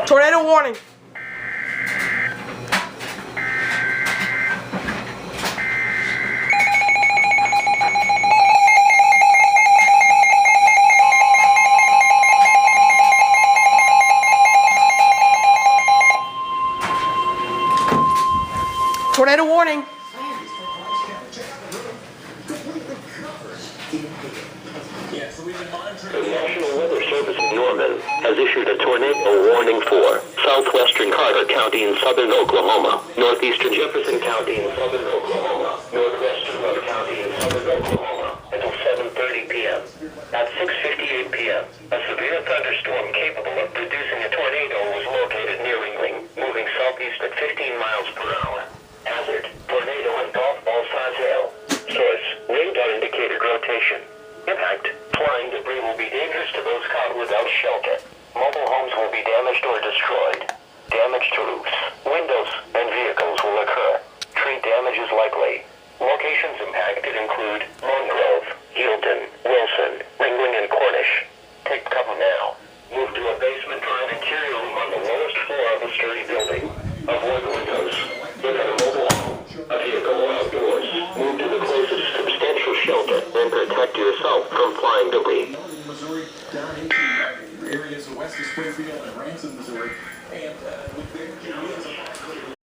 Tornado warning. Tornado warning. The National Weather Service in Norman has issued a tornado warning for southwestern Carter County in southern Oklahoma, northeastern Jefferson County in southern Oklahoma, northwestern Rudd County in southern Oklahoma until 7:30 p.m. At 6:58 p.m., a severe thunderstorm capable of producing a tornado was located near Ringling, moving southeast at 15 miles per hour. Hazard: tornado and golf ball size hail. Source: radar indicated rotation. Impact: flying debris will be dangerous to those caught without shelter. Mobile homes will be damaged or destroyed. Damage to roofs, windows, and vehicles will occur. Tree damage is likely. Locations impacted include Lone Grove, Healdon, Wilson, Ringling, and Cornish. Take cover now. Move to a basement or an interior room on the lowest floor of a sturdy building. Avoid windows. Look at a mobile home, a vehicle, or outdoors. Move to the closest substantial shelter and protect yourself from flying debris. Missouri, down into areas west of Springfield and Ransom, Missouri, and with their